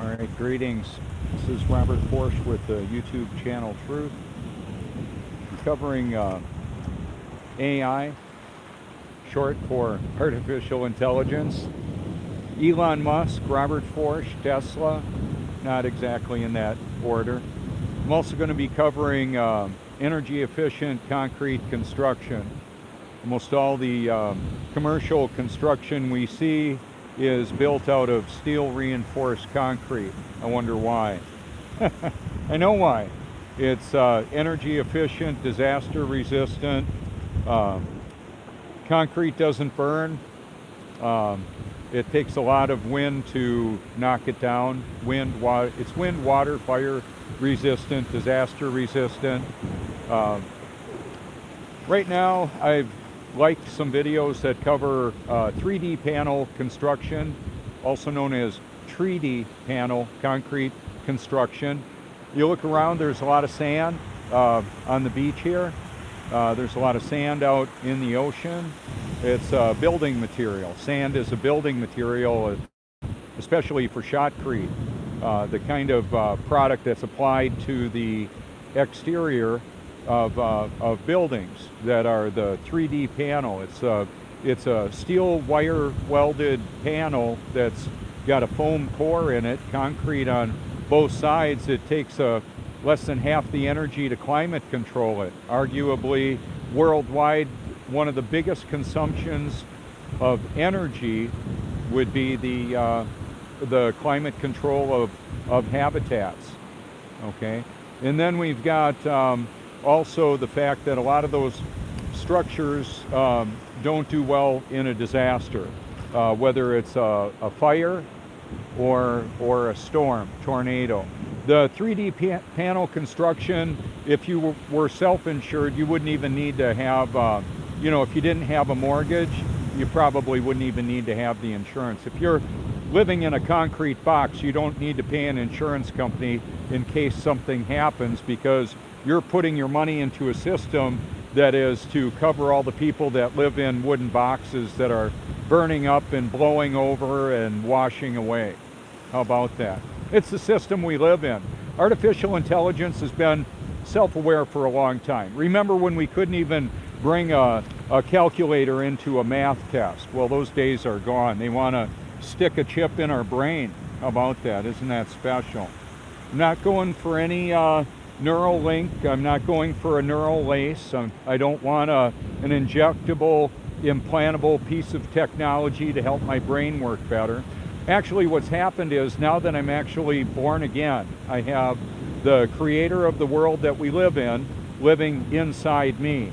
All right, greetings. This is Robert Forsch with the YouTube channel Truth. I'm covering AI, short for artificial intelligence. Elon Musk, Robert Forsch, Tesla, not exactly in that order. I'm also going to be covering energy efficient concrete construction. Almost all the commercial construction we see is built out of steel reinforced concrete. I wonder why. I know why. It's energy efficient, disaster resistant. Concrete doesn't burn. It takes a lot of wind to knock it down. It's wind, water, fire resistant, disaster resistant. Right now, I've liked some videos that cover 3D panel construction, also known as treaty panel concrete construction. You look around, there's a lot of sand on the beach here. There's a lot of sand out in the ocean. It's building material. Sand is a building material, especially for shotcrete, the kind of product that's applied to the exterior of buildings that are the 3D panel. It's a steel wire welded panel that's got a foam core in it, concrete on both sides. It takes less than half the energy to climate control it. Arguably, worldwide, one of the biggest consumptions of energy would be the climate control of habitats. Okay, and then we've got also the fact that a lot of those structures don't do well in a disaster, whether it's a fire or a storm, tornado. The 3D panel construction, if you were self-insured, you wouldn't even need to have, if you didn't have a mortgage, you probably wouldn't even need to have the insurance. If you're living in a concrete box, you don't need to pay an insurance company in case something happens, because you're putting your money into a system that is to cover all the people that live in wooden boxes that are burning up and blowing over and washing away. How about that? It's the system we live in. Artificial intelligence has been self-aware for a long time. Remember when we couldn't even bring a calculator into a math test? Well, those days are gone. They want to stick a chip in our brain. How about that? Isn't that special? I'm not going for any neural link. I'm not going for a neural lace. I don't want an injectable, implantable piece of technology to help my brain work better. Actually, what's happened is, now that I'm actually born again, I have the creator of the world that we live in living inside me,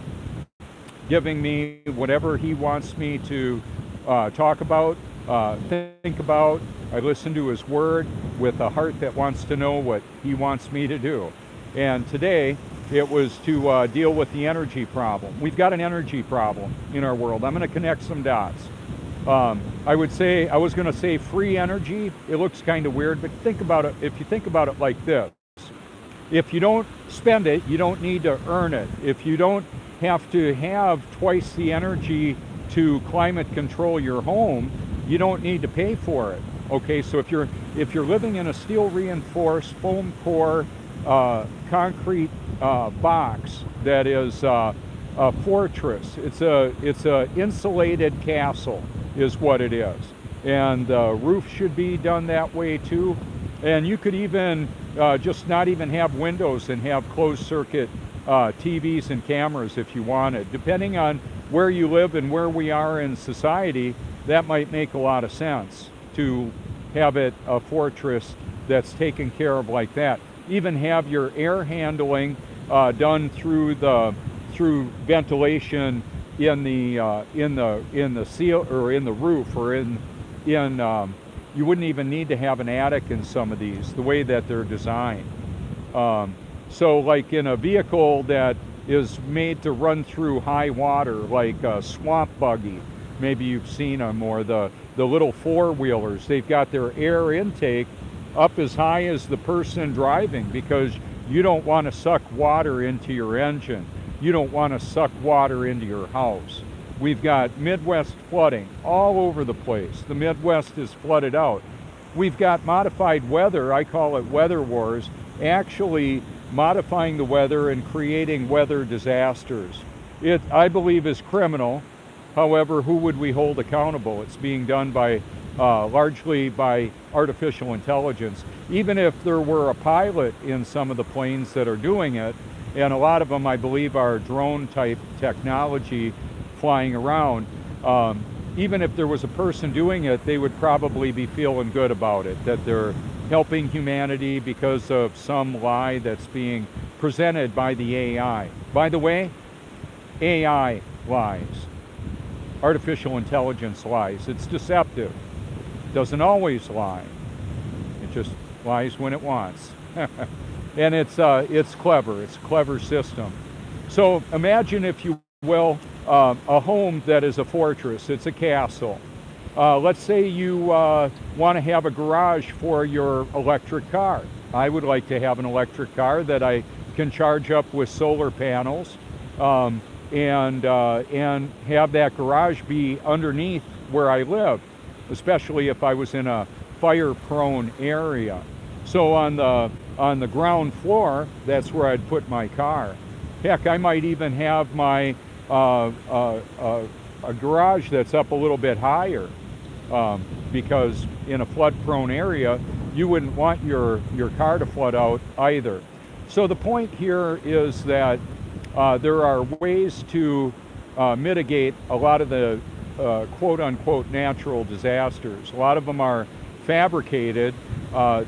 giving me whatever he wants me to talk about, think about. I listen to his word with a heart that wants to know what he wants me to do. And today, it was to deal with the energy problem. We've got an energy problem in our world. I'm going to connect some dots. I was going to say free energy. It looks kind of weird, but think about it. If you think about it like this, if you don't spend it, you don't need to earn it. If you don't have to have twice the energy to climate control your home, you don't need to pay for it. Okay, so if you're living in a steel reinforced foam core concrete box that is a fortress, it's a insulated castle is what it is, and the roof should be done that way too. And you could even just not even have windows and have closed circuit TVs and cameras if you wanted. Depending on where you live and where we are in society, that might make a lot of sense to have it a fortress that's taken care of like that. Even have your air handling done through ventilation in the seal or in the roof, or you wouldn't even need to have an attic in some of these, the way that they're designed. So like in a vehicle that is made to run through high water, like a swamp buggy, maybe you've seen them, or the little four-wheelers, they've got their air intake up as high as the person driving, because you don't want to suck water into your engine. You don't want to suck water into your house. We've got Midwest flooding all over the place. The Midwest is flooded out. we've got modified weather, I call it weather wars, actually modifying the weather and creating weather disasters. It, I believe, is criminal. However, who would we hold accountable? It's being done by largely by artificial intelligence. Even if there were a pilot in some of the planes that are doing it, and a lot of them I believe are drone type technology flying around, even if there was a person doing it, they would probably be feeling good about it, that they're helping humanity because of some lie that's being presented by the AI. By the way, AI lies. Artificial intelligence lies. It's deceptive. It doesn't always lie. It just lies when it wants. And it's clever. It's a clever system. So imagine, if you will, a home that is a fortress. It's a castle. Let's say you want to have a garage for your electric car. I would like to have an electric car that I can charge up with solar panels, and have that garage be underneath where I live, especially if I was in a fire-prone area. So on the ground floor, that's where I'd put my car. Heck, I might even have my a garage that's up a little bit higher, because in a flood-prone area, you wouldn't want your car to flood out either. So the point here is that there are ways to mitigate a lot of the quote-unquote natural disasters. A lot of them are fabricated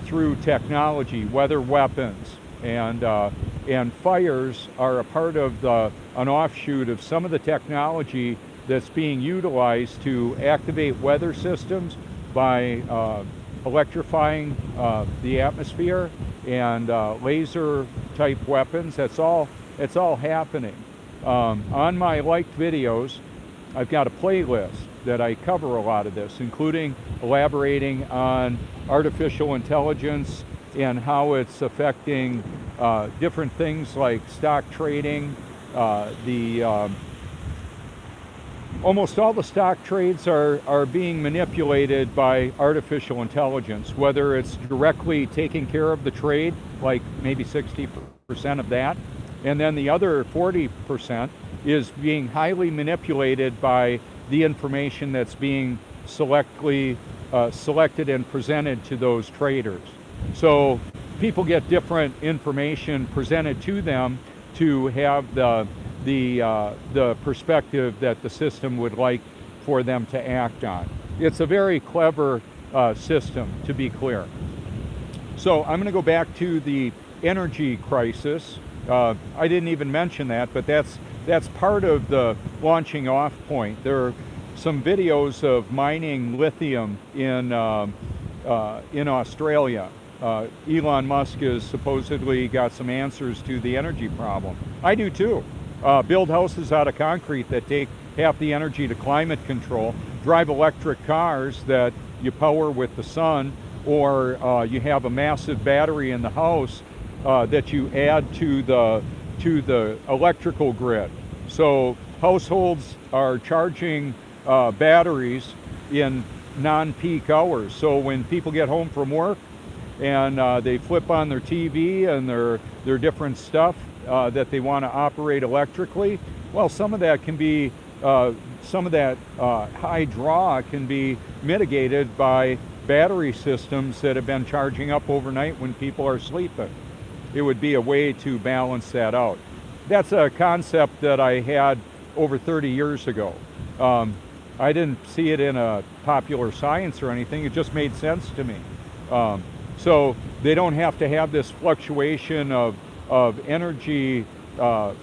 through technology, weather weapons, and fires are a part of an offshoot of some of the technology that's being utilized to activate weather systems by electrifying the atmosphere and laser type weapons. That's all happening. On my liked videos, I've got a playlist that I cover a lot of this, including elaborating on artificial intelligence and how it's affecting different things like stock trading. Almost all the stock trades are being manipulated by artificial intelligence, whether it's directly taking care of the trade, like maybe 60% of that, and then the other 40% is being highly manipulated by the information that's being selected and presented to those traders. So people get different information presented to them to have the perspective that the system would like for them to act on. It's a very clever system, to be clear. So I'm going to go back to the energy crisis. I didn't even mention that, but that's part of the launching off point. There are some videos of mining lithium in Australia. Elon Musk has supposedly got some answers to the energy problem. I do too. Build houses out of concrete that take half the energy to climate control, drive electric cars that you power with the sun, or you have a massive battery in the house that you add to the electrical grid. So households are charging batteries in non-peak hours. So when people get home from work and they flip on their TV and their different stuff that they want to operate electrically, well, some of that can be, high draw can be mitigated by battery systems that have been charging up overnight when people are sleeping. It would be a way to balance that out. That's a concept that I had over 30 years ago. I didn't see it in a popular science or anything. It just made sense to me. So they don't have to have this fluctuation of energy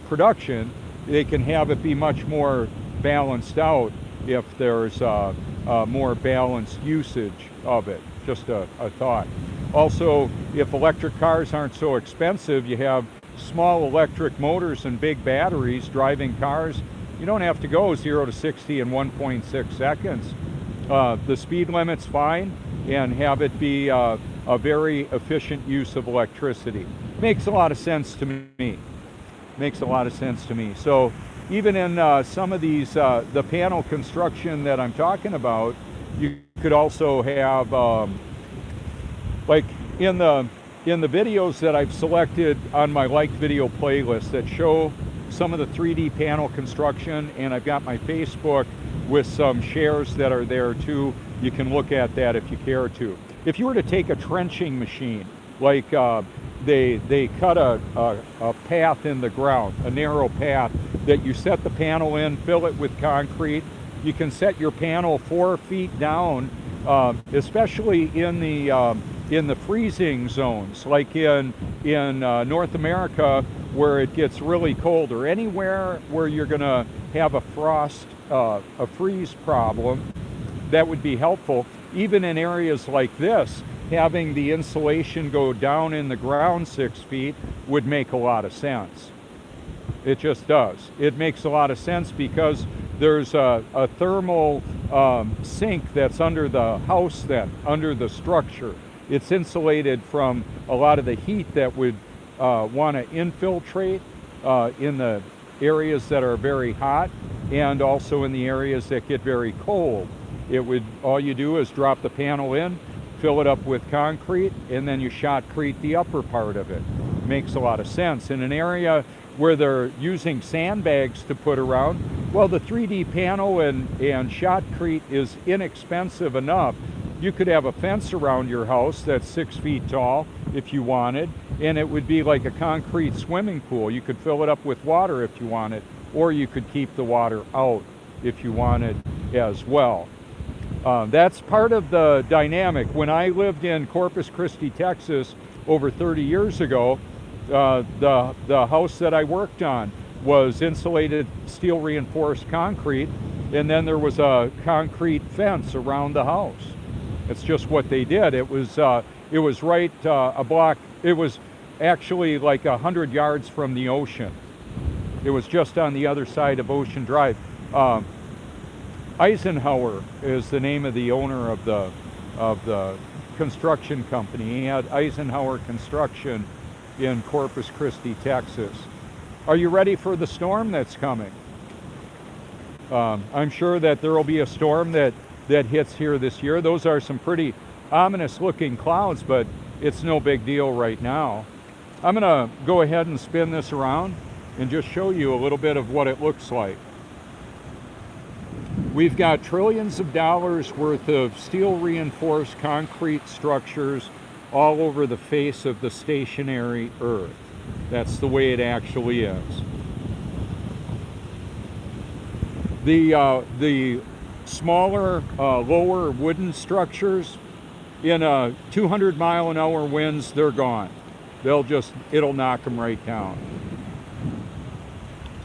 production. They can have it be much more balanced out if there's more balanced usage of it. Just a thought. Also, if electric cars aren't so expensive, you have small electric motors and big batteries driving cars. You don't have to go 0 to 60 in 1.6 seconds. The speed limit's fine, and have it be a very efficient use of electricity. Makes a lot of sense to me. Makes a lot of sense to me. So even in some of these, the panel construction that I'm talking about, you could also have Like in the videos that I've selected on my liked video playlist that show some of the 3D panel construction, and I've got my Facebook with some shares that are there too. You can look at that if you care to. If you were to take a trenching machine, like they cut a path in the ground, a narrow path that you set the panel in, fill it with concrete. You can set your panel 4 feet down, especially in the freezing zones, like in North America, where it gets really cold, or anywhere where you're going to have a freeze problem. That would be helpful. Even in areas like this, having the insulation go down in the ground 6 feet would make a lot of sense. It just does. It makes a lot of sense because there's a thermal sink that's under the house, then under the structure. It's insulated from a lot of the heat that would want to infiltrate in the areas that are very hot, and also in the areas that get very cold. All you do is drop the panel in, fill it up with concrete, and then you shotcrete the upper part of it. Makes a lot of sense. In an area where they're using sandbags to put around, well, the 3D panel and shotcrete is inexpensive enough. You could have a fence around your house that's 6 feet tall if you wanted, and it would be like a concrete swimming pool. You could fill it up with water if you wanted, or you could keep the water out if you wanted as well. That's part of the dynamic. When I lived in Corpus Christi, Texas, over 30 years ago, the house that I worked on was insulated steel reinforced concrete, and then there was a concrete fence around the house. It's just what they did. It was right a block. It was actually like 100 yards from the ocean. It was just on the other side of Ocean Drive. Eisenhower is the name of the owner of the construction company. He had Eisenhower Construction in Corpus Christi, Texas. Are you ready for the storm that's coming? I'm sure that there will be a storm that hits here this year. Those are some pretty ominous looking clouds, but it's no big deal right now. I'm gonna go ahead and spin this around and just show you a little bit of what it looks like. We've got trillions of dollars worth of steel reinforced concrete structures all over the face of the stationary Earth. That's the way it actually is. The smaller, lower wooden structures, in 200-mile-an-hour winds, they're gone. It'll knock them right down.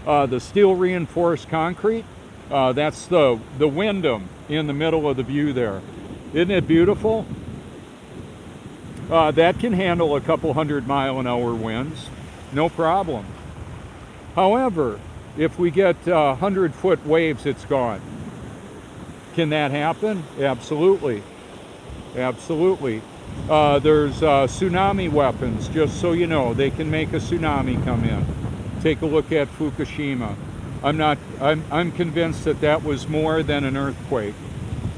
The steel reinforced concrete, that's the Wyndham in the middle of the view there. Isn't it beautiful? That can handle a couple 100-mile-an-hour winds, no problem. However, if we get 100-foot waves, it's gone. Can that happen? Absolutely. Absolutely. There's tsunami weapons, just so you know. They can make a tsunami come in. Take a look at Fukushima. I'm convinced that was more than an earthquake,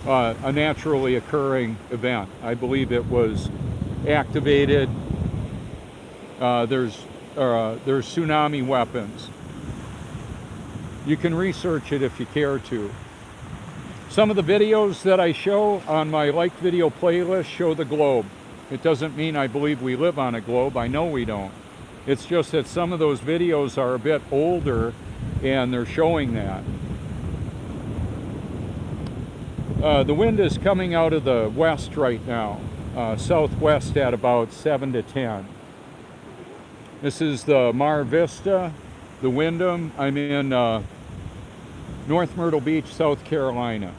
a naturally occurring event. I believe it was activated. There's tsunami weapons. You can research it if you care to. Some of the videos that I show on my liked video playlist show the globe. It doesn't mean I believe we live on a globe. I know we don't. It's just that some of those videos are a bit older and they're showing that. The wind is coming out of the west right now, southwest at about 7 to 10. This is the Mar Vista, the Wyndham. I'm in North Myrtle Beach, South Carolina.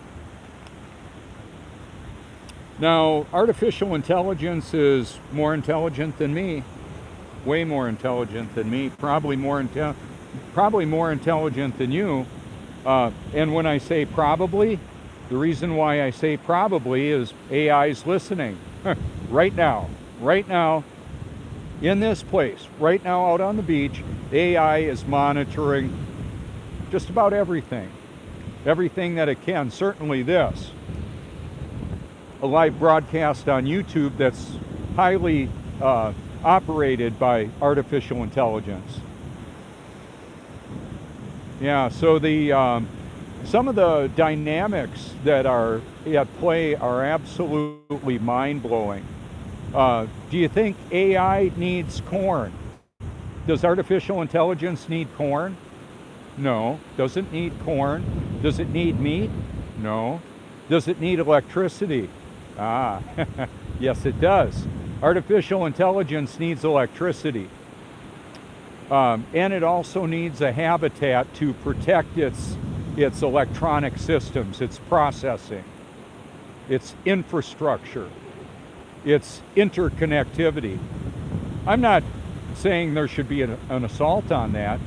Now, artificial intelligence is more intelligent than me, way more intelligent than me, probably more intelligent than you. And when I say probably, the reason why I say probably is AI's listening. Right now, in this place, right now out on the beach, AI is monitoring just about everything that it can. Certainly this. A live broadcast on YouTube that's highly operated by artificial intelligence. Yeah, so some of the dynamics that are at play are absolutely mind-blowing. Do you think AI needs corn? Does artificial intelligence need corn? No. Does it need corn? Does it need meat? No. Does it need electricity? Ah, yes it does. Artificial intelligence needs electricity. And it also needs a habitat to protect its electronic systems, its processing, its infrastructure, its interconnectivity. I'm not saying there should be an assault on that.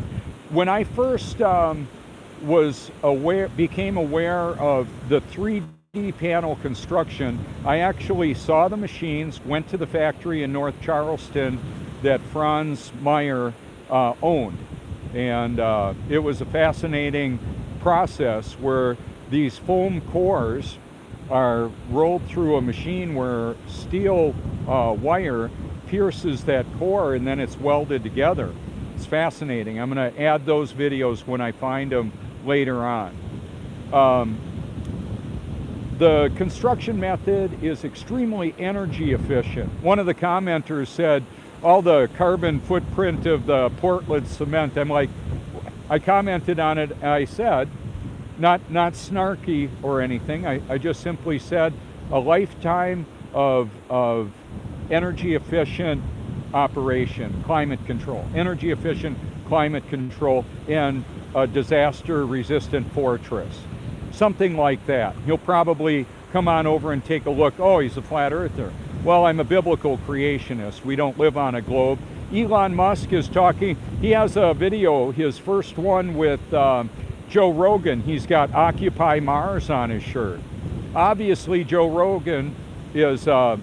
When I first became aware of the 3D panel construction, I actually saw the machines, went to the factory in North Charleston that Franz Meyer owned. And it was a fascinating process where these foam cores are rolled through a machine where steel wire pierces that core and then it's welded together. It's fascinating. I'm going to add those videos when I find them later on. The construction method is extremely energy efficient. One of the commenters said, all the carbon footprint of the Portland cement. I commented on it, and I said, not snarky or anything, I just simply said a lifetime of energy efficient operation, climate control, energy efficient climate control, and a disaster resistant fortress. Something like that. He'll probably come on over and take a look. Oh, he's a flat earther. Well, I'm a biblical creationist. We don't live on a globe. Elon Musk is talking, he has a video, his first one with Joe Rogan. He's got Occupy Mars on his shirt. Obviously, Joe Rogan is, I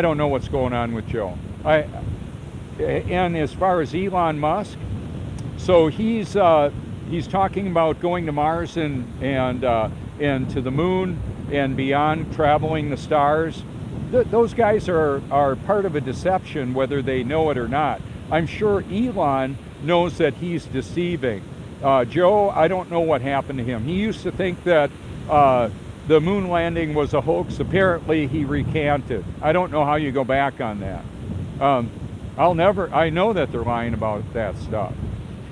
don't know what's going on with Joe. And as far as Elon Musk, so he's talking about going to Mars and to the moon and beyond, traveling the stars. Those guys are part of a deception, whether they know it or not. I'm sure Elon knows that he's deceiving. Joe, I don't know what happened to him. He used to think that the moon landing was a hoax. Apparently he recanted. I don't know how you go back on that. I know that they're lying about that stuff.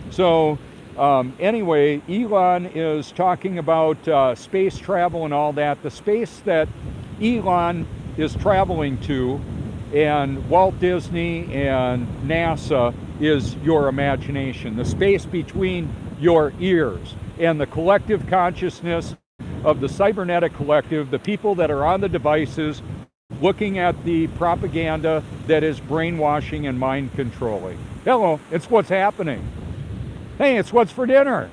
So anyway, Elon is talking about space travel and all that. The space that Elon is traveling to, and Walt Disney and NASA, is your imagination. The space between your ears and the collective consciousness of the cybernetic collective, the people that are on the devices looking at the propaganda that is brainwashing and mind controlling. Hello, it's what's happening. Hey, it's what's for dinner.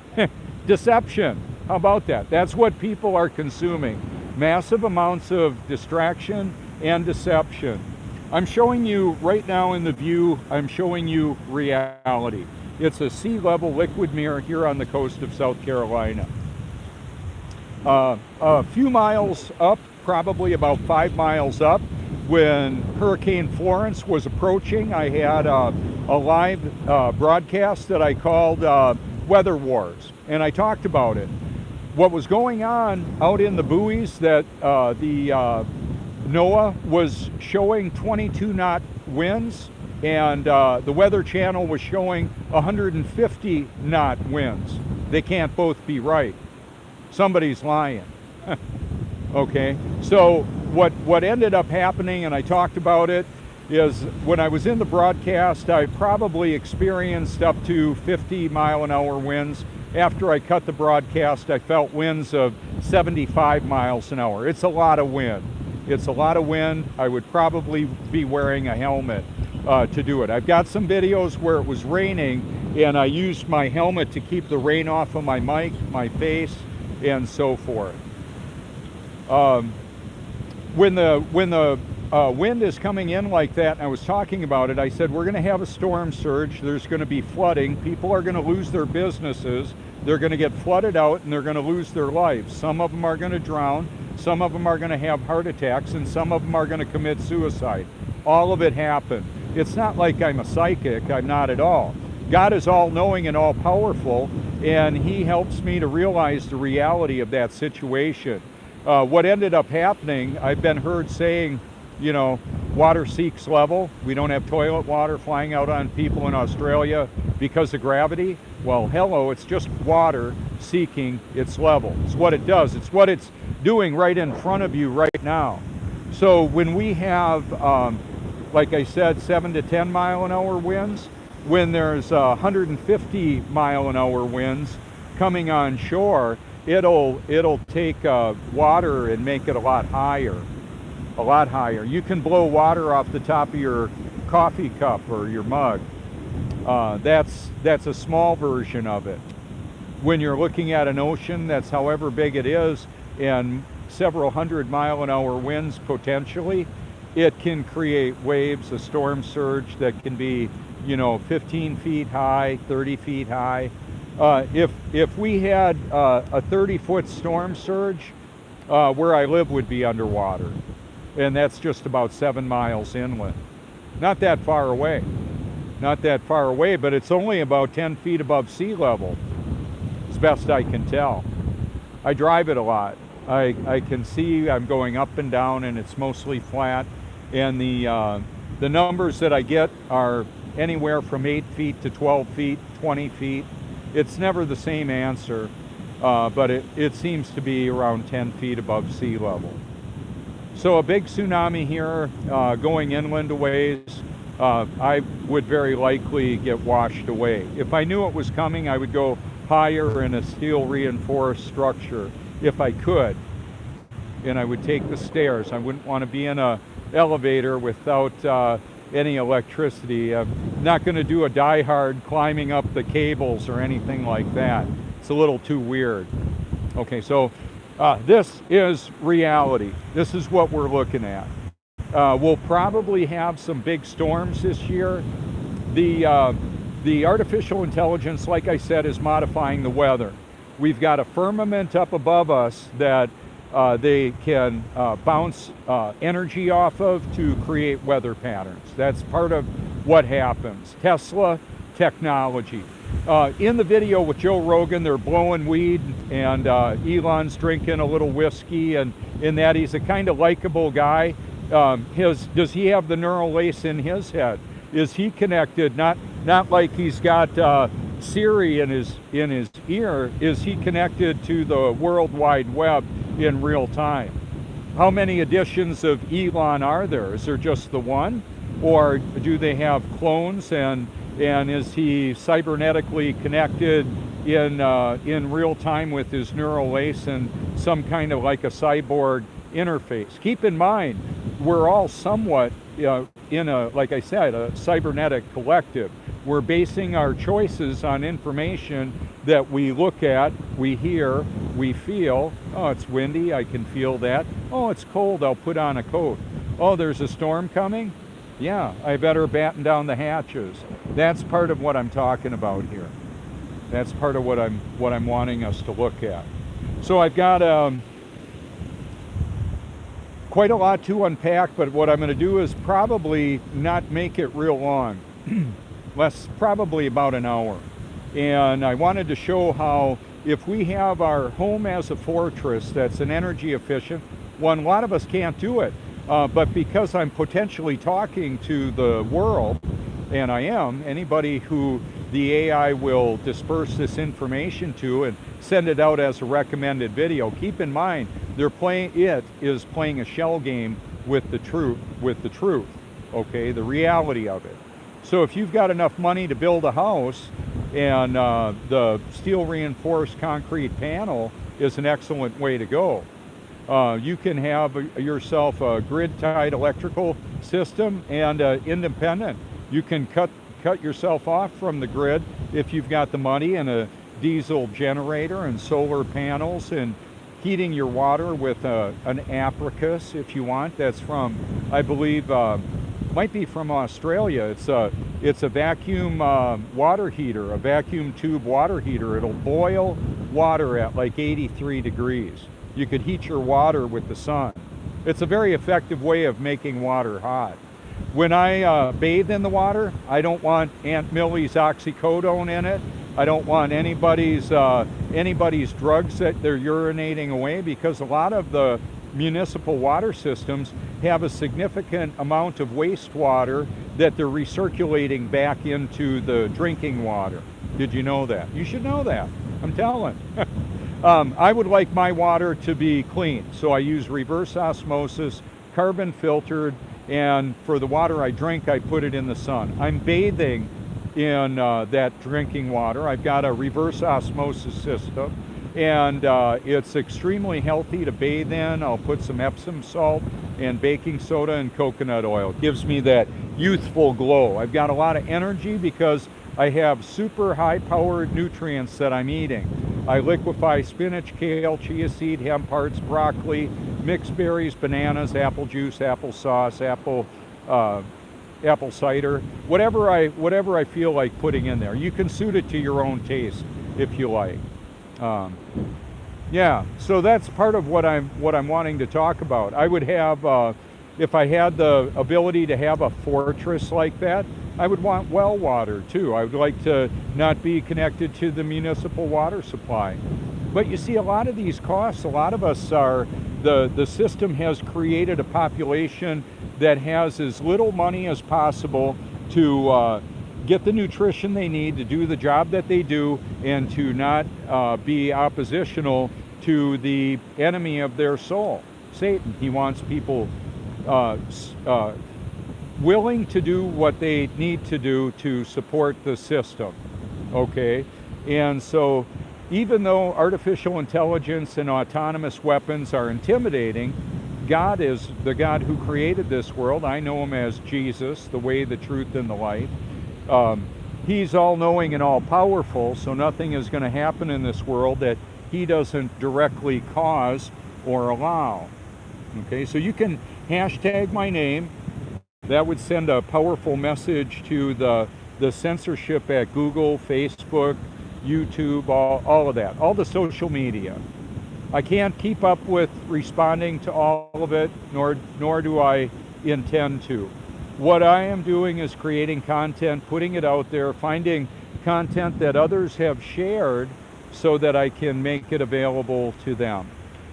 Deception. How about that? That's what people are consuming. Massive amounts of distraction and deception. I'm showing you right now in the view, I'm showing you reality. It's a sea level liquid mirror here on the coast of South Carolina. A few miles up, probably about 5 miles up, when Hurricane Florence was approaching, I had a live broadcast that I called Weather Wars, and I talked about it. What was going on out in the buoys, that the NOAA was showing 22 knot winds, and the Weather Channel was showing 150 knot winds. They can't both be right. Somebody's lying. Okay, so what ended up happening, and I talked about it, is when I was in the broadcast, I probably experienced up to 50 mile an hour winds. After I cut the broadcast, I felt winds of 75 miles an hour. It's a lot of wind. It's a lot of wind. I would probably be wearing a helmet to do it. I've got some videos where it was raining and I used my helmet to keep the rain off of my mic, my face, and so forth. When the wind is coming in like that, and I was talking about it, I said, we're going to have a storm surge. There's going to be flooding. People are going to lose their businesses. they're going to get flooded out and they're going to lose their lives. Some of them are going to drown, some of them are going to have heart attacks, and some of them are going to commit suicide. All of it happened. It's not like I'm a psychic, I'm not at all. God is all-knowing and all-powerful, and he helps me to realize the reality of that situation. What ended up happening, I've been heard saying, you know, water seeks level. We don't have toilet water flying out on people in Australia because of gravity. Well, hello, it's just water seeking its level. It's what it does. It's what it's doing right in front of you right now. So when we have, like I said, 7 to 10 mile an hour winds, when there's 150 mile an hour winds coming on shore, it'll take water and make it a lot higher. A lot higher. You can blow water off the top of your coffee cup or your mug. That's a small version of it. When you're looking at an ocean that's however big it is and several 100 mile an hour winds potentially, it can create waves, a storm surge that can be, you know, 15 feet high, 30 feet high. If we had a 30-foot storm surge, where I live would be underwater. And that's just about 7 miles inland. Not that far away. Not that far away, but it's only about 10 feet above sea level, as best I can tell. I drive it a lot. I can see I'm going up and down, and it's mostly flat. And the numbers that I get are anywhere from 8 feet to 12 feet, 20 feet. It's never the same answer, but it seems to be around 10 feet above sea level. So a big tsunami here going inland a ways, I would very likely get washed away. If I knew it was coming, I would go higher in a steel reinforced structure if I could. And I would take the stairs. I wouldn't want to be in an elevator without any electricity. I'm not going to do a die-hard climbing up the cables or anything like that. It's a little too weird. Okay, so this is reality. This is what we're looking at. We'll probably have some big storms this year. The artificial intelligence, like I said, is modifying the weather. We've got a firmament up above us that they can bounce energy off of to create weather patterns. That's part of what happens. Tesla technology. In the video with Joe Rogan, they're blowing weed, and Elon's drinking a little whiskey, and in that he's a kind of likable guy. Does he have the neural lace in his head? Is he connected? Not like he's got Siri in his ear. Is he connected to the World Wide Web in real time? How many editions of Elon are there? Is there just the one, or do they have clones? And is he cybernetically connected in real time with his neural lace and some kind of like a cyborg interface? Keep in mind, we're all somewhat in a, like I said, a cybernetic collective. We're basing our choices on information that we look at, we hear, we feel. Oh, it's windy, I can feel that. Oh, it's cold, I'll put on a coat. Oh, there's a storm coming? Yeah, I better batten down the hatches. That's part of what I'm talking about here. That's part of what I'm wanting us to look at. So I've got quite a lot to unpack, but what I'm going to do is probably not make it real long. Probably about an hour. And I wanted to show how if we have our home as a fortress that's an energy efficient one, a lot of us can't do it. But because I'm potentially talking to the world, and I am, anybody who the AI will disperse this information to and send it out as a recommended video, keep in mind, it is playing a shell game with the truth, okay, the reality of it. So if you've got enough money to build a house, and the steel reinforced concrete panel is an excellent way to go. You can have yourself a grid-tied electrical system and independent. You can cut yourself off from the grid if you've got the money, and a diesel generator and solar panels, and heating your water with an Apricus if you want. That's from, I believe, might be from Australia. It's a vacuum water heater, a vacuum tube water heater. It'll boil water at like 83 degrees. You could heat your water with the sun. It's a very effective way of making water hot. When I bathe in the water, I don't want Aunt Millie's oxycodone in it. I don't want anybody's drugs that they're urinating away, because a lot of the municipal water systems have a significant amount of wastewater that they're recirculating back into the drinking water. Did you know that? You should know that. I'm telling. I would like my water to be clean, so I use reverse osmosis, carbon filtered, and for the water I drink, I put it in the sun. I'm bathing in that drinking water. I've got a reverse osmosis system, and it's extremely healthy to bathe in. I'll put some Epsom salt and baking soda and coconut oil. It gives me that youthful glow. I've got a lot of energy because I have super high-powered nutrients that I'm eating. I liquefy spinach, kale, chia seed, hemp hearts, broccoli, mixed berries, bananas, apple juice, applesauce, apple cider, whatever I feel like putting in there. You can suit it to your own taste if you like. Yeah, so that's part of what I'm wanting to talk about. I would have, if I had the ability to have a fortress like that, I would want well water too. I would like to not be connected to the municipal water supply. But you see, a lot of these costs, a lot of us are, the system has created a population that has as little money as possible to get the nutrition they need to do the job that they do, and to not be oppositional to the enemy of their soul, Satan. He wants people willing to do what they need to do to support the system, okay? And so even though artificial intelligence and autonomous weapons are intimidating, God is the God who created this world. I know him as Jesus, the way, the truth, and the light. He's all-knowing and all-powerful, so nothing is going to happen in this world that he doesn't directly cause or allow. Okay, so you can hashtag my name. That would send a powerful message to the censorship at Google, Facebook, YouTube, all of that, all the social media. I can't keep up with responding to all of it, nor do I intend to. What I am doing is creating content, putting it out there, finding content that others have shared so that I can make it available to them.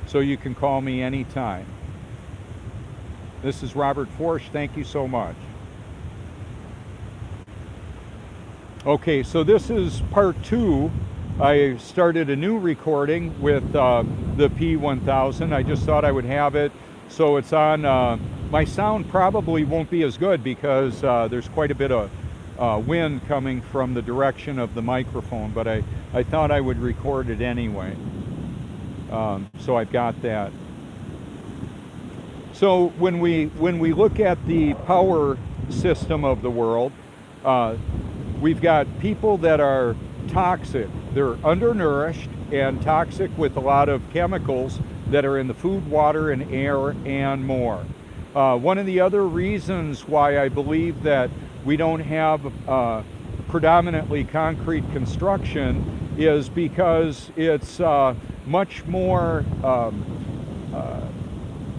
So you can call me anytime. This is Robert Forsch. Thank you so much. Okay, so this is part 2. I started a new recording with the P1000. I just thought I would have it so it's on. My sound probably won't be as good because there's quite a bit of wind coming from the direction of the microphone, but I thought I would record it anyway. So I've got that. So when we look at the power system of the world, we've got people that are toxic. They're undernourished and toxic with a lot of chemicals that are in the food, water, and air, and more. One of the other reasons why I believe that we don't have predominantly concrete construction is because it's much more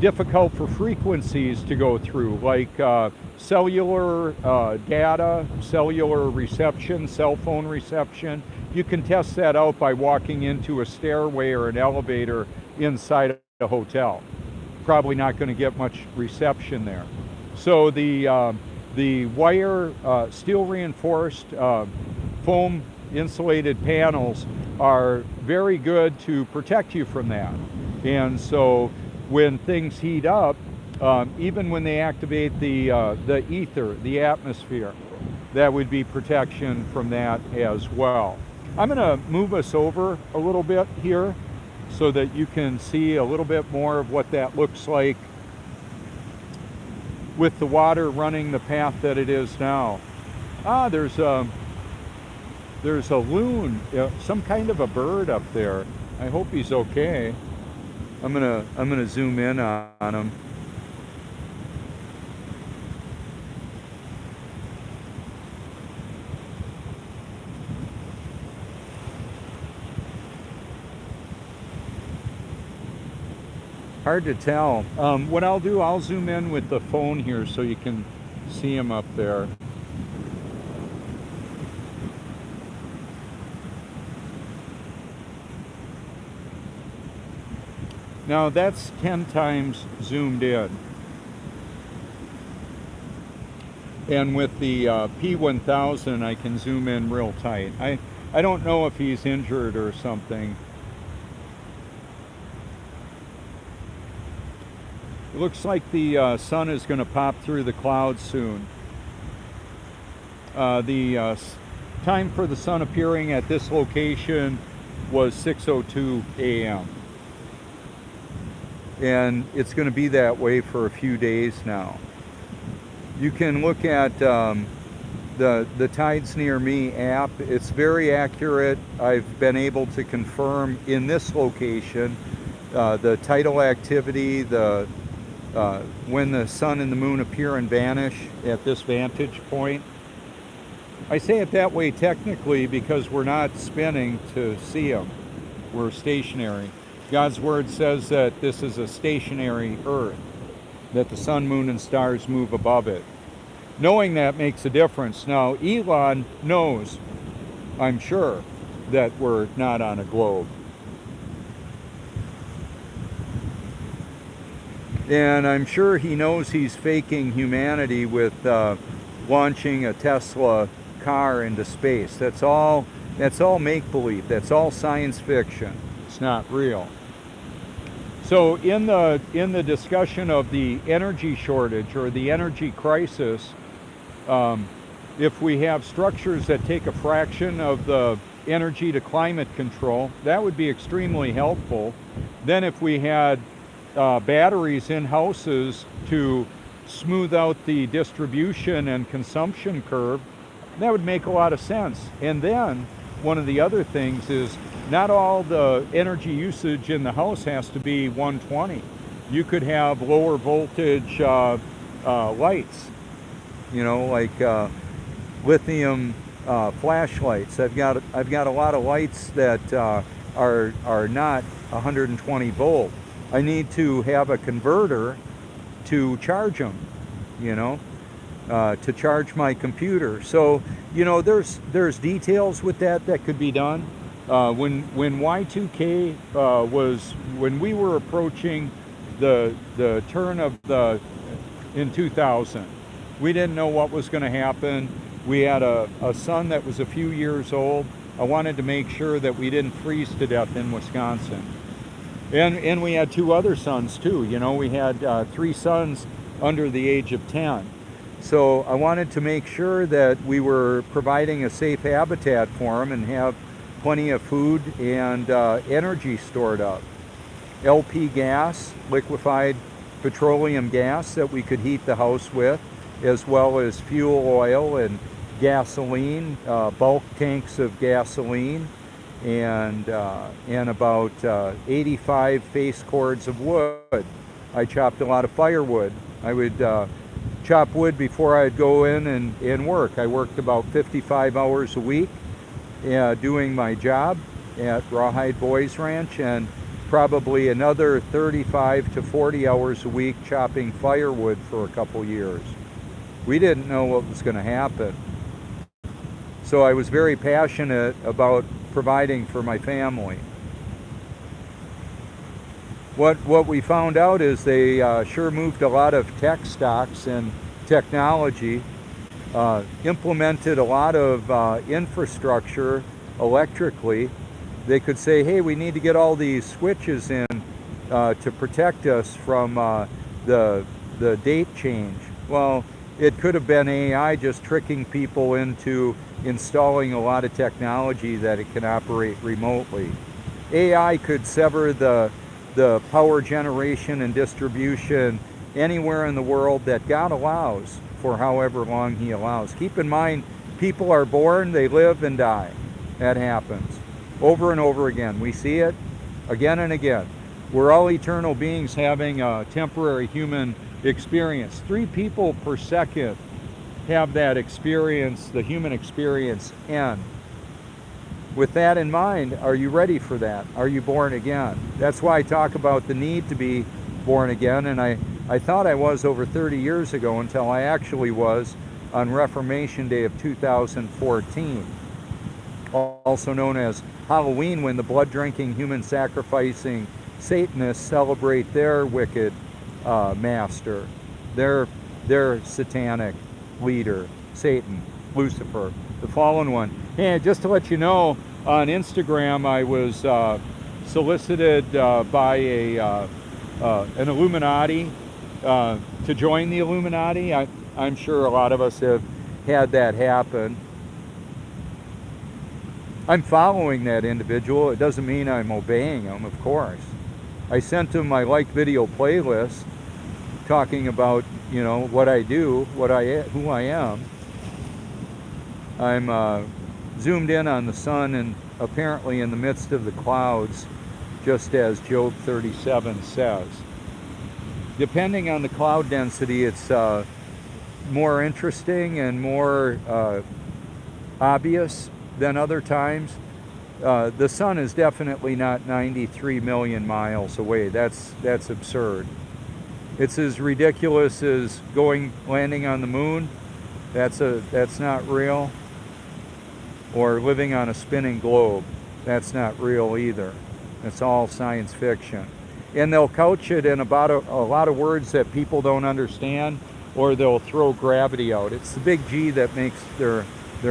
difficult for frequencies to go through, like cellular data, cellular reception, cell phone reception. You can test that out by walking into a stairway or an elevator inside a hotel. Probably not going to get much reception there. So the wire, steel reinforced foam insulated panels are very good to protect you from that. And so when things heat up, even when they activate the ether, the atmosphere, that would be protection from that as well. I'm going to move us over a little bit here so that you can see a little bit more of what that looks like with the water running the path that it is now. There's a loon, some kind of a bird up there. I hope he's okay. I'm gonna zoom in on him. hard to tell. What I'll do, I'll zoom in with the phone here so you can see him up there. Now that's 10 times zoomed in. And with the P1000, I can zoom in real tight. I don't know if he's injured or something. It looks like the sun is going to pop through the clouds soon. The time for the sun appearing at this location was 6:02 a.m. And it's going to be that way for a few days now. You can look at the Tides Near Me app. It's very accurate. I've been able to confirm in this location the tidal activity, when the sun and the moon appear and vanish at this vantage point. I say it that way technically because we're not spinning to see them. We're stationary. God's word says that this is a stationary earth, that the sun, moon, and stars move above it. Knowing that makes a difference. Now, Elon knows, I'm sure, that we're not on a globe. And I'm sure he knows he's faking humanity with launching a Tesla car into space. That's all make-believe. That's all science fiction. It's not real. So in the discussion of the energy shortage or the energy crisis, if we have structures that take a fraction of the energy to climate control, that would be extremely helpful. Then if we had batteries in houses to smooth out the distribution and consumption curve, that would make a lot of sense. And then one of the other things is not all the energy usage in the house has to be 120. You could have lower voltage lights, like lithium flashlights. I've got a lot of lights that are not 120 volt. I need to have a converter to charge them, to charge my computer. So, there's details with that could be done. When Y2K when we were approaching the turn of in 2000, we didn't know what was going to happen. We had a son that was a few years old. I wanted to make sure that we didn't freeze to death in Wisconsin. And we had two other sons too. We had 3 sons under the age of 10. So I wanted to make sure that we were providing a safe habitat for them and have plenty of food and energy stored up. LP gas, liquefied petroleum gas that we could heat the house with, as well as fuel oil and gasoline, bulk tanks of gasoline, and about 85 face cords of wood. I chopped a lot of firewood. I would chop wood before I'd go in and work. I worked about 55 hours a week doing my job at Rawhide Boys Ranch, and probably another 35 to 40 hours a week chopping firewood for a couple years. We didn't know what was going to happen. So I was very passionate about providing for my family. What we found out is they sure moved a lot of tech stocks and technology, implemented a lot of infrastructure electrically. They could say, hey, we need to get all these switches in to protect us from the date change. Well, it could have been AI just tricking people into installing a lot of technology that it can operate remotely. AI could sever the power generation and distribution anywhere in the world that God allows for however long He allows. Keep in mind, people are born, they live and die. That happens over and over again. We see it again and again. We're all eternal beings having a temporary human experience. 3 people per second have that experience, the human experience, end. With that in mind, are you ready for that? Are you born again? That's why I talk about the need to be born again, and I thought I was over 30 years ago until I actually was on Reformation Day of 2014, also known as Halloween, when the blood-drinking, human-sacrificing Satanists celebrate their wicked master, their satanic leader, Satan, Lucifer, the fallen one. And just to let you know, on Instagram I was solicited by an Illuminati to join the Illuminati. I'm sure a lot of us have had that happen. I'm following that individual. It doesn't mean I'm obeying him, of course. I sent him my like video playlist talking about, you know, what I do, who I am. I'm zoomed in on the sun and apparently in the midst of the clouds, just as Job 37 says. Depending on the cloud density, it's more interesting and more obvious than other times. The sun is definitely not 93 million miles away. That's absurd. It's as ridiculous as landing on the moon. That's not real. Or living on a spinning globe. That's not real either. It's all science fiction. And they'll couch it in about a lot of words that people don't understand, or they'll throw gravity out. It's the big G that makes their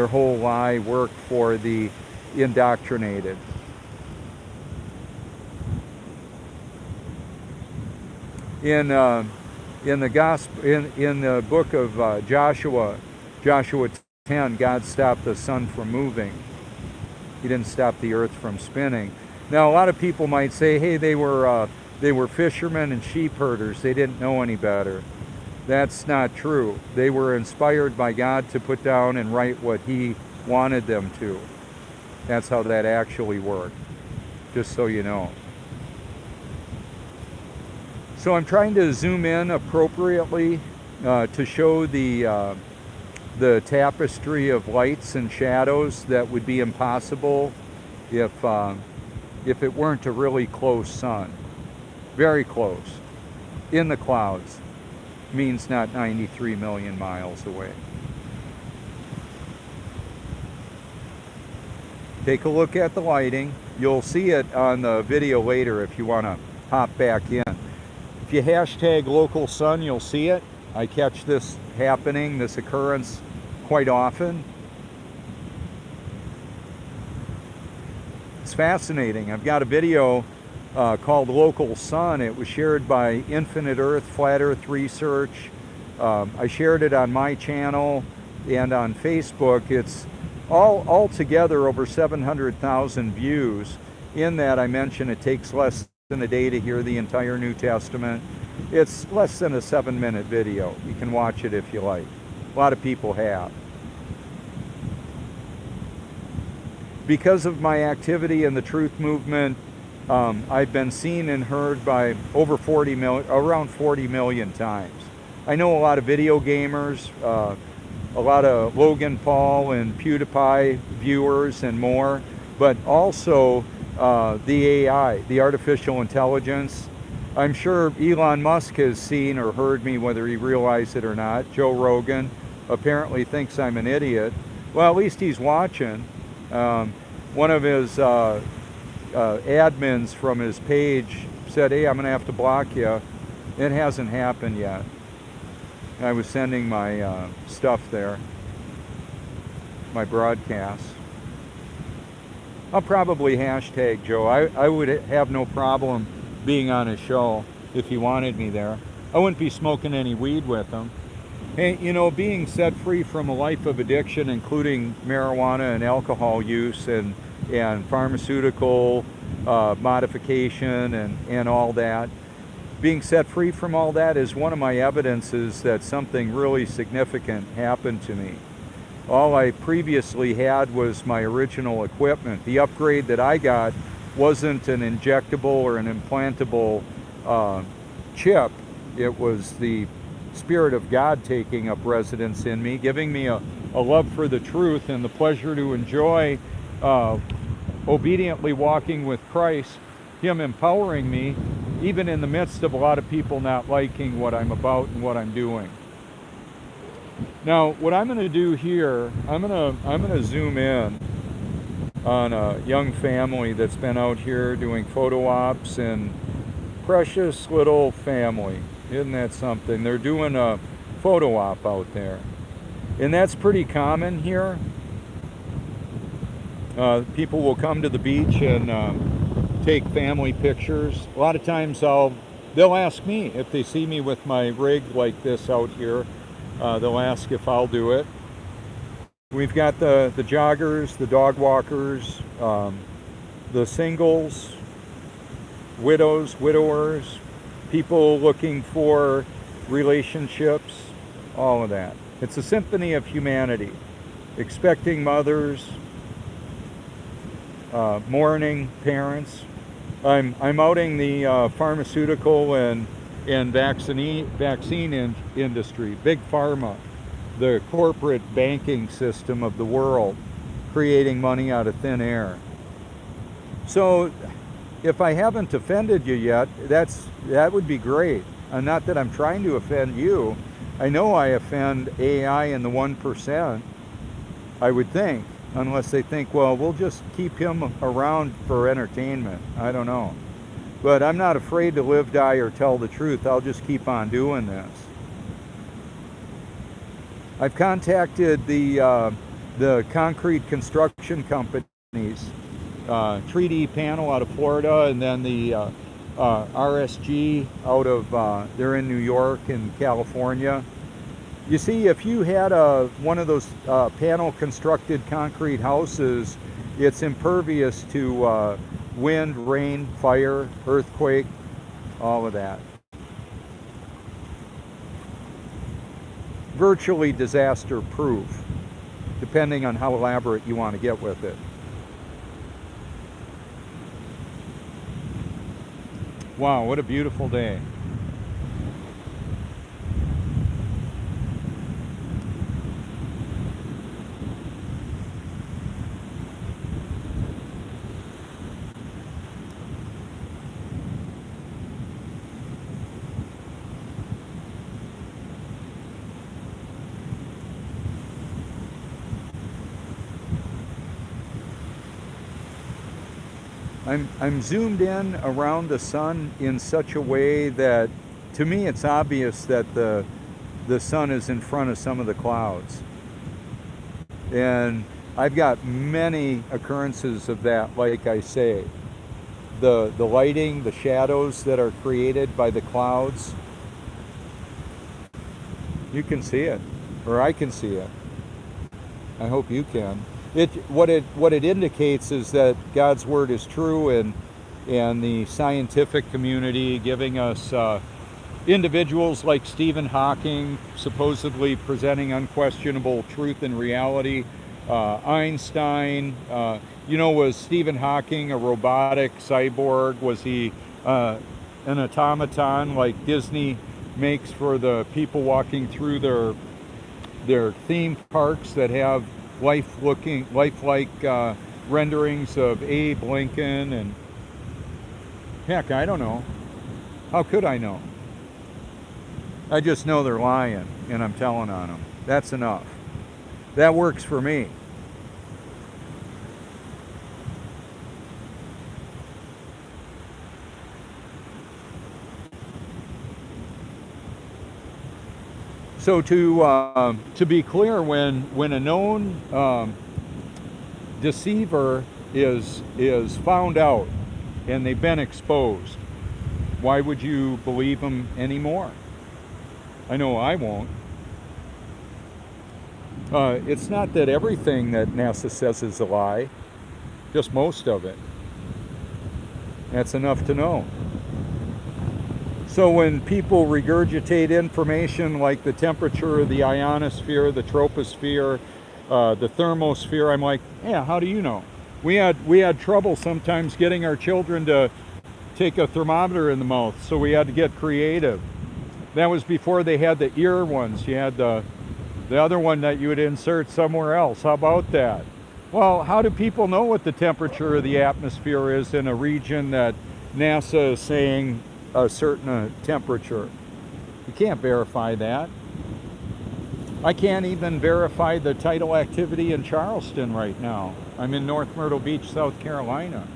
whole lie work for the indoctrinated. In the gospel, in the book of Joshua 10, God stopped the sun from moving. He didn't stop the earth from spinning. Now, a lot of people might say, hey, they were fishermen and sheep herders. They didn't know any better. That's not true. They were inspired by God to put down and write what He wanted them to. That's how that actually worked, just so you know. So I'm trying to zoom in appropriately to show the tapestry of lights and shadows that would be impossible if it weren't a really close sun. Very close. In the clouds. Means not 93 million miles away. Take a look at the lighting. You'll see it on the video later if you want to hop back in. If you hashtag local sun, you'll see it. I catch this happening, this occurrence, quite often. It's fascinating. I've got a video called Local Sun. It was shared by Infinite Earth, Flat Earth Research. I shared it on my channel and on Facebook. It's all together over 700,000 views. In that, I mentioned it takes less than a day to hear the entire New Testament. It's less than a 7-minute video. You can watch it if you like. A lot of people have. Because of my activity in the truth movement, I've been seen and heard by over around 40 million times. I know a lot of video gamers, a lot of Logan Paul and PewDiePie viewers and more, but also the AI, the artificial intelligence. I'm sure Elon Musk has seen or heard me, whether he realized it or not. Joe Rogan apparently thinks I'm an idiot. Well, at least he's watching. One of his admins from his page said, hey, I'm going to have to block you. It hasn't happened yet. I was sending my stuff there, my broadcasts. I'll probably hashtag Joe. I would have no problem being on his show if he wanted me there. I wouldn't be smoking any weed with him. Hey, you know, being set free from a life of addiction, including marijuana and alcohol use and pharmaceutical modification and all that, being set free from all that is one of my evidences that something really significant happened to me. All I previously had was my original equipment. The upgrade that I got wasn't an injectable or an implantable chip. It was the Spirit of God taking up residence in me, giving me a love for the truth and the pleasure to enjoy obediently walking with Christ, Him empowering me even in the midst of a lot of people not liking what I'm about and what I'm doing. Now, what I'm going to do here, I'm going to zoom in on a young family that's been out here doing photo ops, and precious little family. Isn't that something? They're doing a photo op out there. And that's pretty common here. People will come to the beach and take family pictures. A lot of times they'll ask me if they see me with my rig like this out here. They'll ask if I'll do it. We've got the joggers, the dog walkers, the singles, widows, widowers, people looking for relationships, all of that. It's a symphony of humanity. Expecting mothers, mourning parents. I'm outing the pharmaceutical and vaccine industry, big pharma, the corporate banking system of the world, creating money out of thin air. So if I haven't offended you yet, that would be great. Not that I'm trying to offend you. I know I offend AI and the 1%, I would think, unless they think, well, we'll just keep him around for entertainment. I don't know. But I'm not afraid to live, die, or tell the truth. I'll just keep on doing this. I've contacted the concrete construction companies, 3D Panel out of Florida, and then the RSG out of, they're in New York and California. You see, if you had one of those panel constructed concrete houses, it's impervious to wind, rain, fire, earthquake, all of that. Virtually disaster proof, depending on how elaborate you want to get with it. Wow, what a beautiful day. I'm zoomed in around the sun in such a way that, to me, it's obvious that the sun is in front of some of the clouds. And I've got many occurrences of that, like I say. The lighting, the shadows that are created by the clouds. You can see it, or I can see it. I hope you can. What it indicates is that God's word is true, and the scientific community giving us individuals like Stephen Hawking supposedly presenting unquestionable truth and reality. Einstein, was Stephen Hawking a robotic cyborg? Was he an automaton like Disney makes for the people walking through their theme parks that have lifelike renderings of Abe Lincoln? And heck, I don't know. How could I know? I just know they're lying, and I'm telling on them. That's enough. That works for me. So to be clear, when a known deceiver is found out and they've been exposed, why would you believe them anymore? I know I won't. It's not that everything that NASA says is a lie, just most of it. That's enough to know. So when people regurgitate information like the temperature of the ionosphere, the troposphere, the thermosphere, I'm like, yeah, how do you know? We had trouble sometimes getting our children to take a thermometer in the mouth, so we had to get creative. That was before they had the ear ones. You had the other one that you would insert somewhere else. How about that? Well, how do people know what the temperature of the atmosphere is in a region that NASA is saying a certain temperature. You can't verify that. I can't even verify the tidal activity in Charleston right now. I'm in North Myrtle Beach, South Carolina.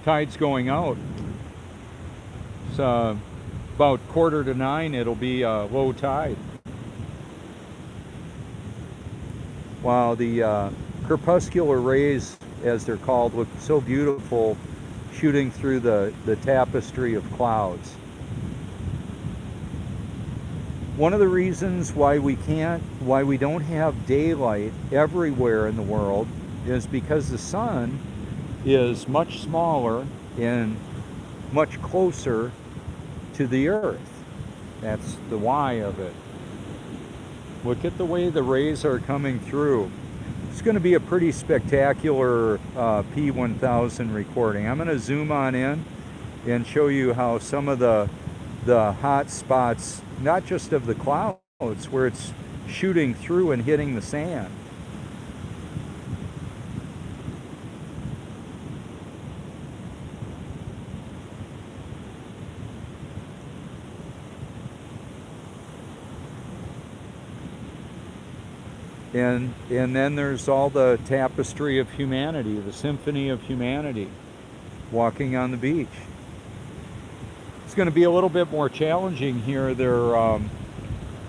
Tide's going out. It's about 8:45, it'll be low tide. While the crepuscular rays, as they're called, look so beautiful shooting through the tapestry of clouds. One of the reasons why we don't have daylight everywhere in the world is because the sun is much smaller and much closer to the earth. That's the why of it. Look at the way the rays are coming through. It's going to be a pretty spectacular P1000 recording. I'm going to zoom on in and show you how some of the hot spots, not just of the clouds, where it's shooting through and hitting the sand. And then there's all the tapestry of humanity, the symphony of humanity, walking on the beach. It's going to be a little bit more challenging here. They're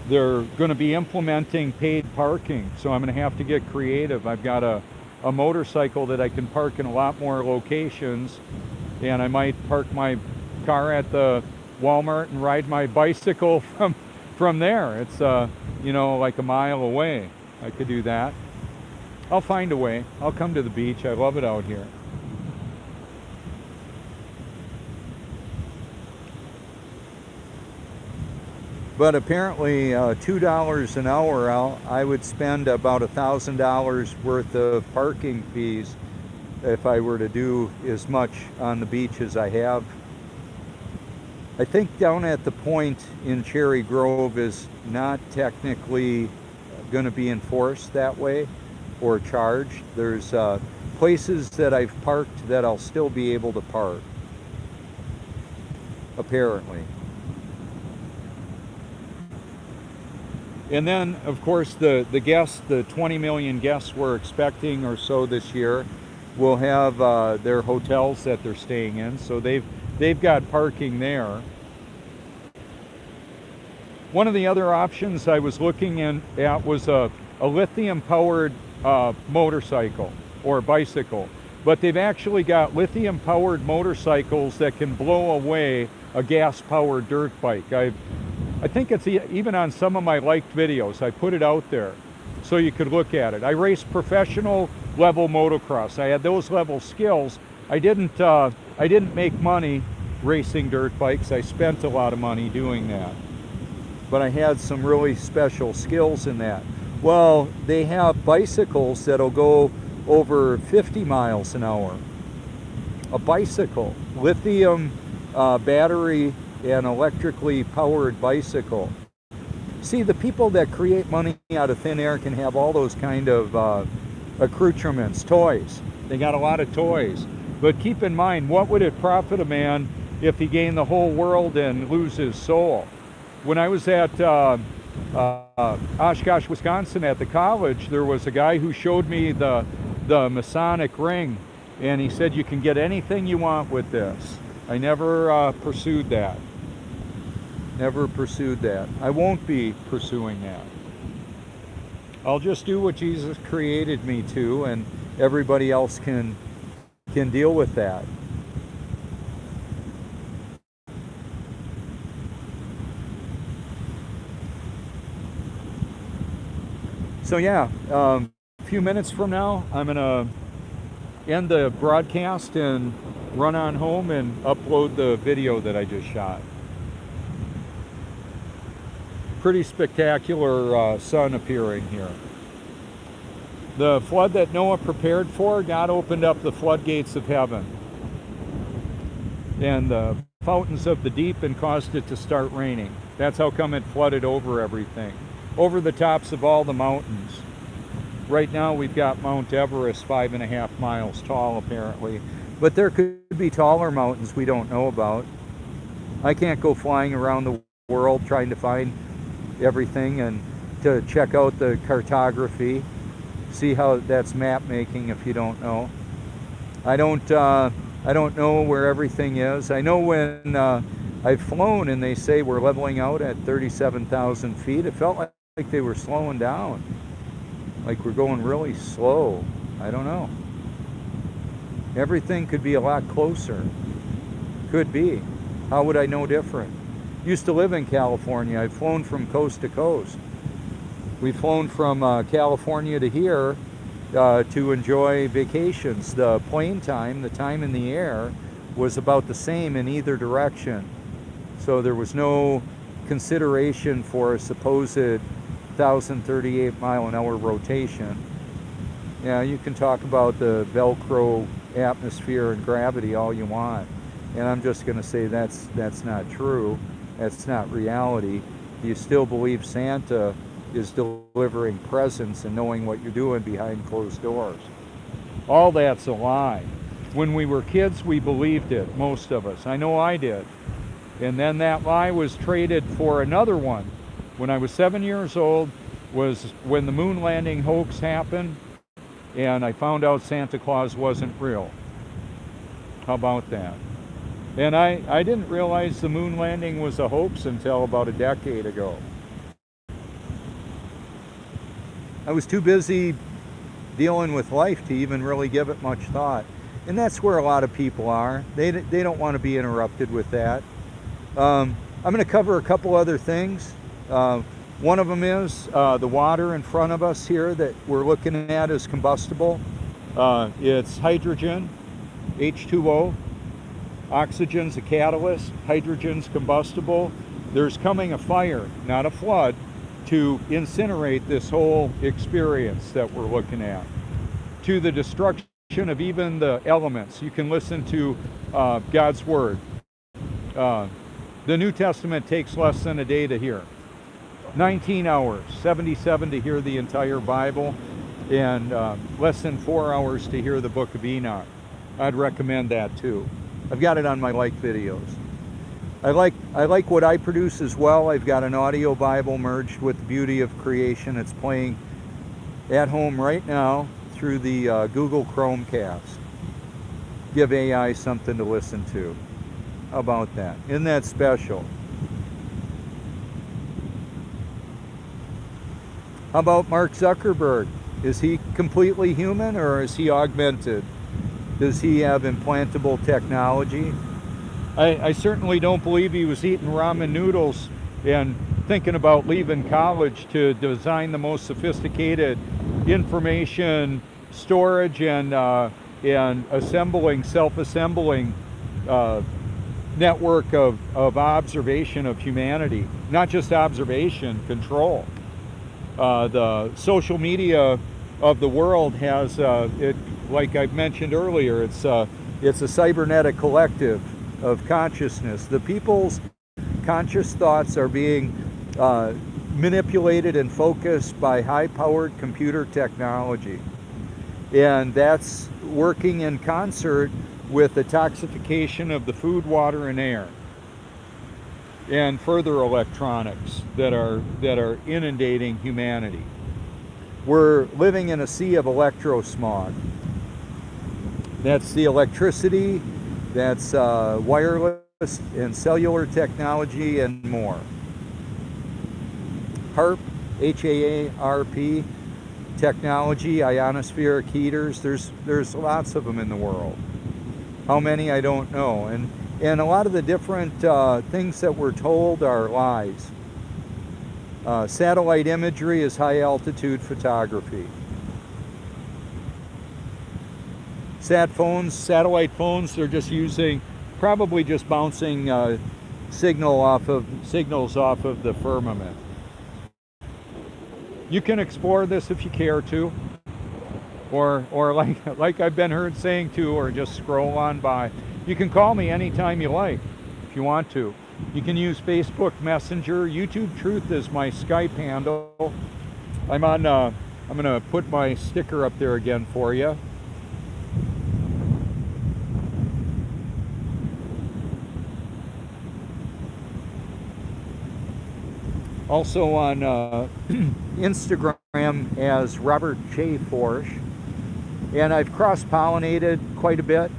going to be implementing paid parking, so I'm going to have to get creative. I've got a motorcycle that I can park in a lot more locations, and I might park my car at the Walmart and ride my bicycle from there. It's like a mile away. I could do that. I'll find a way. I'll come to the beach. I love it out here. But apparently $2 an hour, I would spend about $1,000 worth of parking fees if I were to do as much on the beach as I have. I think down at the point in Cherry Grove is not technically going to be enforced that way or charged. There's places that I've parked that I'll still be able to park, apparently. And then, of course, the guests, the 20 million guests we're expecting or so this year, will have their hotels that they're staying in. So they've got parking there. One of the other options I was looking at was a lithium-powered motorcycle or bicycle. But they've actually got lithium-powered motorcycles that can blow away a gas-powered dirt bike. I think it's even on some of my liked videos. I put it out there so you could look at it. I raced professional level motocross. I had those level skills. I didn't make money racing dirt bikes. I spent a lot of money doing that. But I had some really special skills in that. Well, they have bicycles that'll go over 50 miles an hour. A bicycle, lithium battery and electrically powered bicycle. See, the people that create money out of thin air can have all those kind of accoutrements, toys. They got a lot of toys. But keep in mind, what would it profit a man if he gained the whole world and lose his soul? When I was at Oshkosh, Wisconsin at the college, there was a guy who showed me the Masonic ring, and he said you can get anything you want with this. I never pursued that. Never pursued that. I won't be pursuing that. I'll just do what Jesus created me to, and everybody else can deal with that. So yeah, a few minutes from now, I'm gonna end the broadcast and run on home and upload the video that I just shot. Pretty spectacular sun appearing here. The flood that Noah prepared for, God opened up the floodgates of heaven and the fountains of the deep and caused it to start raining. That's how come it flooded over everything, over the tops of all the mountains. Right now we've got Mount Everest 5.5 miles tall apparently, but there could be taller mountains we don't know about. I can't go flying around the world trying to find everything and to check out the cartography, see how that's map making if you don't know. I don't know where everything is. I know when I've flown and they say we're leveling out at 37,000 feet, it felt like they were slowing down, like we're going really slow. I don't know. Everything could be a lot closer. Could be. How would I know different? Used to live in California. I've flown from coast to coast. We've flown from California to here to enjoy vacations. The plane time, the time in the air, was about the same in either direction. So there was no consideration for a supposed 1,038 mile an hour rotation. Yeah, you can talk about the Velcro atmosphere and gravity all you want. And I'm just going to say that's not true. That's not reality. You still believe Santa is delivering presents and knowing what you're doing behind closed doors. All that's a lie. When we were kids, we believed it, most of us. I know I did. And then that lie was traded for another one. When I was 7 years old was when the moon landing hoax happened, and I found out Santa Claus wasn't real. How about that? And I didn't realize the moon landing was a hoax until about a decade ago. I was too busy dealing with life to even really give it much thought. And that's where a lot of people are. They don't want to be interrupted with that. I'm going to cover a couple other things. One of them is the water in front of us here that we're looking at is combustible. It's hydrogen, H2O. Oxygen's a catalyst, hydrogen's combustible. There's coming a fire, not a flood, to incinerate this whole experience that we're looking at, to the destruction of even the elements. You can listen to God's Word. The New Testament takes less than a day to hear. 19 hours, 77 to hear the entire Bible, and less than 4 hours to hear the Book of Enoch. I'd recommend that too. I've got it on my like videos. I like what I produce as well. I've got an audio Bible merged with the beauty of creation. It's playing at home right now through the Google Chromecast. Give AI something to listen to. How about that? Isn't that special? How about Mark Zuckerberg? Is he completely human or is he augmented? Does he have implantable technology? I certainly don't believe he was eating ramen noodles and thinking about leaving college to design the most sophisticated information storage and assembling, self-assembling network of observation of humanity. Not just observation, control. The social media of the world has, like I mentioned earlier, it's a cybernetic collective of consciousness. The people's conscious thoughts are being manipulated and focused by high-powered computer technology. And that's working in concert with the toxification of the food, water, and air, and further electronics that are inundating humanity. We're living in a sea of electrosmog. That's the electricity, that's wireless and cellular technology and more. HAARP, H-A-A-R-P, technology, ionospheric heaters, there's lots of them in the world. How many, I don't know. And a lot of the different things that we're told are lies. Satellite imagery is high altitude photography. Satellite phones, they're just using, probably just bouncing signals off of the firmament. You can explore this if you care to, or like I've been heard saying to, or just scroll on by. You can call me anytime you like, if you want to. You can use Facebook Messenger. YouTube Truth is my Skype handle. I'm gonna put my sticker up there again for you. Also on Instagram as Robert J. Forsch. And I've cross-pollinated quite a bit,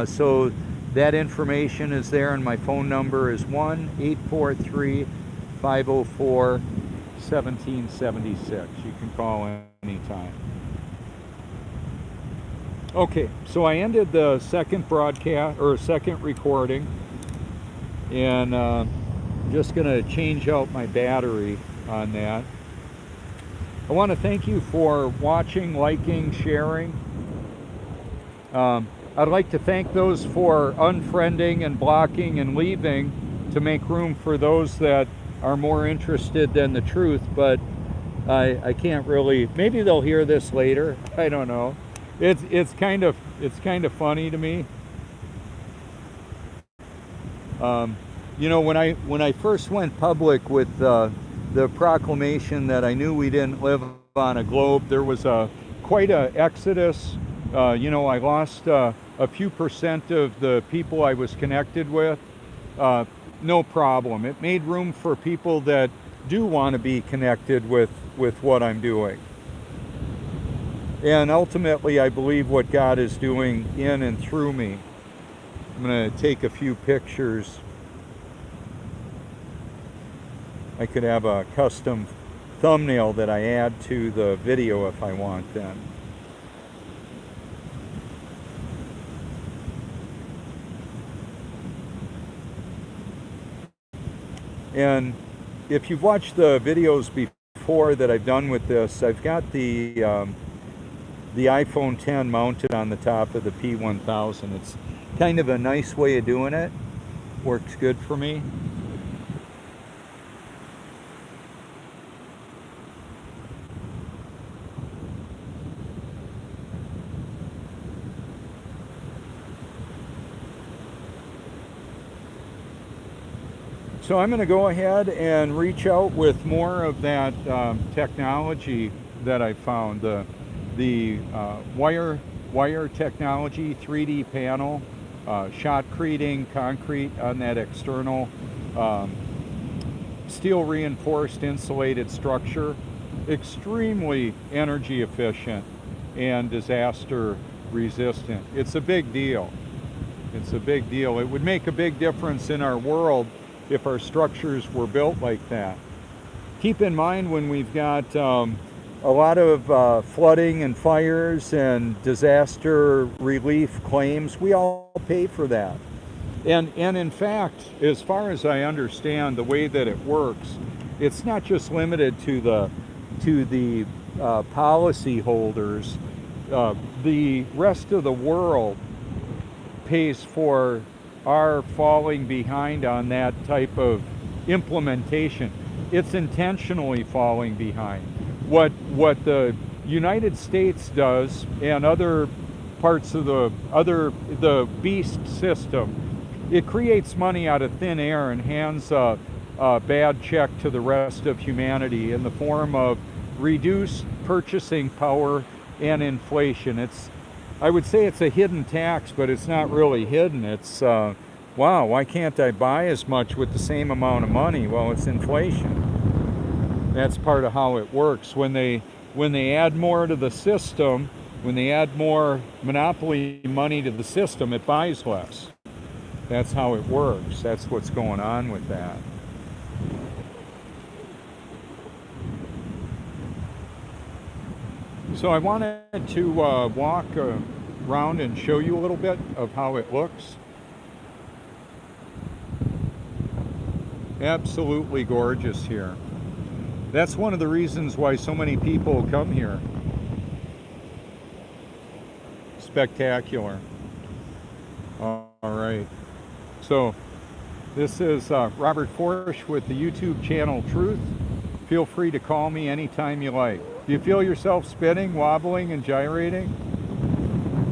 so that information is there, and my phone number is 1-843-504-1776. You can call anytime. Okay, so I ended the second broadcast, or second recording, and just gonna change out my battery on that. I want to thank you for watching, liking, sharing. I'd like to thank those for unfriending and blocking and leaving to make room for those that are more interested than the truth, but I can't really, maybe they'll hear this later, I don't know. It's kind of funny to me. You know, when I first went public with the proclamation that I knew we didn't live on a globe, there was quite a exodus. You know, I lost a few percent of the people I was connected with. No problem. It made room for people that do want to be connected with what I'm doing. And ultimately, I believe what God is doing in and through me. I'm going to take a few pictures. I could have a custom thumbnail that I add to the video if I want then. And if you've watched the videos before that I've done with this, I've got the iPhone 10 mounted on the top of the P1000. It's kind of a nice way of doing it. Works good for me. So I'm going to go ahead and reach out with more of that technology that I found. The wire technology, 3D panel, shotcreting concrete on that external steel reinforced insulated structure. Extremely energy efficient and disaster resistant. It's a big deal. It's a big deal. It would make a big difference in our world if our structures were built like that. Keep in mind, when we've got a lot of flooding and fires and disaster relief claims, we all pay for that. And in fact, as far as I understand the way that it works, it's not just limited to the policy holders. The rest of the world pays for are falling behind on that type of implementation. It's intentionally falling behind. What the United States does, and other parts of the beast system, it creates money out of thin air and hands a bad check to the rest of humanity in the form of reduced purchasing power and inflation. I would say it's a hidden tax, but it's not really hidden. It's, wow, why can't I buy as much with the same amount of money? Well, it's inflation. That's part of how it works. When they add more to the system, when they add more monopoly money to the system, it buys less. That's how it works. That's what's going on with that. So I wanted to walk around and show you a little bit of how it looks. Absolutely gorgeous here. That's one of the reasons why so many people come here. Spectacular. All right. So this is Robert Forsch with the YouTube channel Truth. Feel free to call me anytime you like. Do you feel yourself spinning, wobbling, and gyrating?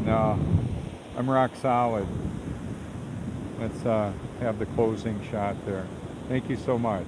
No, I'm rock solid. Let's have the closing shot there. Thank you so much.